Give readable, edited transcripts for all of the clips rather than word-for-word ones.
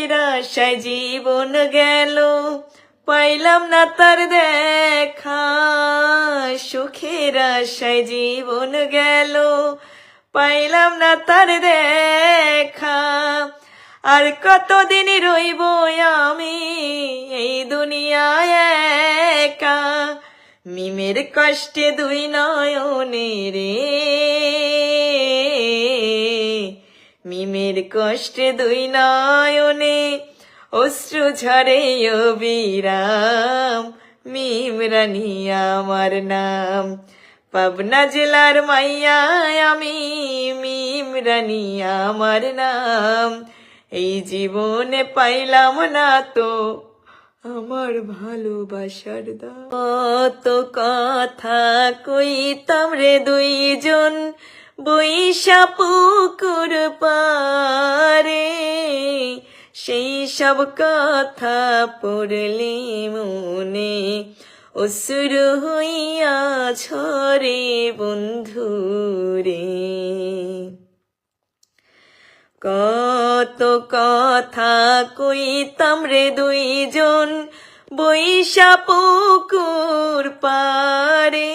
সুখের আশায় জীবন গেল, পাইলাম না তার দেখা। সুখের আশায় জীবন গেল, পাইলাম না তার দেখা। আর কতদিন রইব আমি এই দুনিয়ায় একা, মিমের কষ্টে দুই নয়নে রে, মিমের কষ্টে দুই নয়নে অশ্রু ঝরে অবিরাম। মিম রানী আমার নাম, পাবনা জেলার মাইয়া আমি, মিম রানী আমার নাম। এই জীবনে পাইলাম না তো আমার ভালোবাসার দাম। কত কথা কইতাম রে দুইজন বৈশা পুকুর পারে, সেই সব কথা পড়লি মনে অশ্রু হইয়া ঝরে বন্ধুরে। কত কথা কইতাম রে দুইজন বৈশা পুকুর পারে,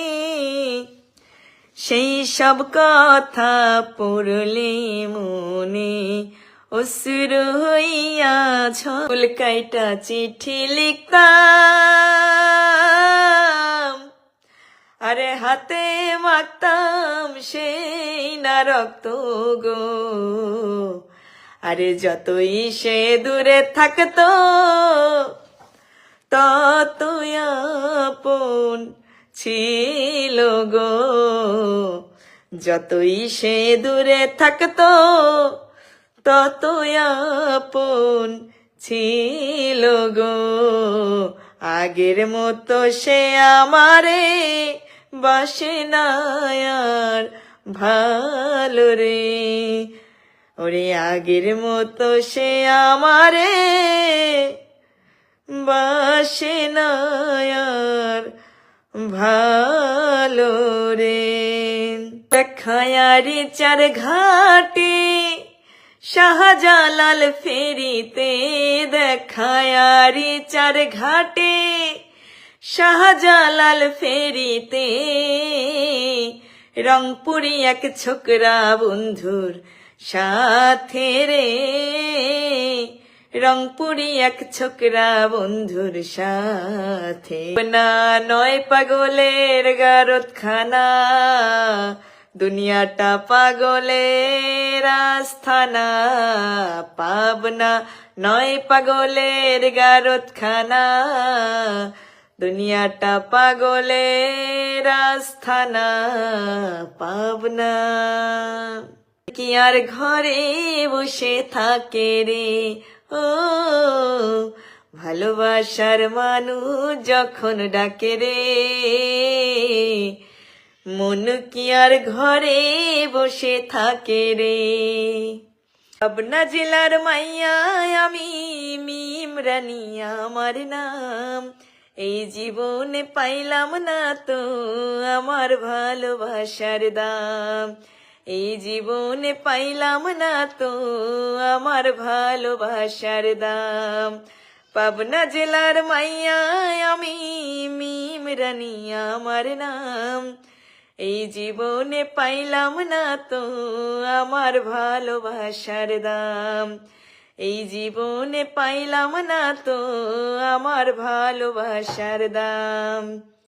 সেই সব কথা পড়লে মনে অশ্রু হইয়া ঝোল কাইটা চিঠি লিখতাম, আরে হাতে মাখতাম সেই না রক্ত গো। আরে যতই সে দূরে থাকতো ততই আপন ছিল গো, যতই সে দূরে থাকতো ততই আপন ছিল গো। আগের মতো সে আমারে বাসে না আর ভালো রে, ওরে আগের মতো সে আমারে বাসে না আর ভালো রে। দেখায়ারি চার ঘাটে শাহজালাল ফেরিতে, দেখায়ারি চার ঘাটে শাহজালাল ফেরিতে, রংপুরি এক ছোকরা বন্ধুর সাথে রে, রংপুরি এক ছোকরা বন্ধুর সাথে। না নয় পাগলের গারতখানা, দুনিয়াটা পাগলের আস্থানা। পাবনা নয় পাগলের গারতখানা, দুনিয়াটা পাগলের আস্থানা। পাবনা কি আর ঘরে বসে থাকে রে, ও ভালোবাসার মানুষ যখন ডাকে রে, মন কি আর ঘরে বসে থাকে রে। পাবনা জেলার মাইয়া আমি, মিম রানী আমার নাম। এই জীবনে পাইলাম না তো আমার ভালোবাসার দাম, এই জীবনে পাইলাম না তো আমার ভালোবাসার দাম। পাবনা জেলার মাইয়া আমি, মিম রানী আমার নাম। এই জীবনে পাইলাম না তো আমার ভালোবাসার দাম, এই জীবনে পাইলাম না তো আমার ভালোবাসার দাম।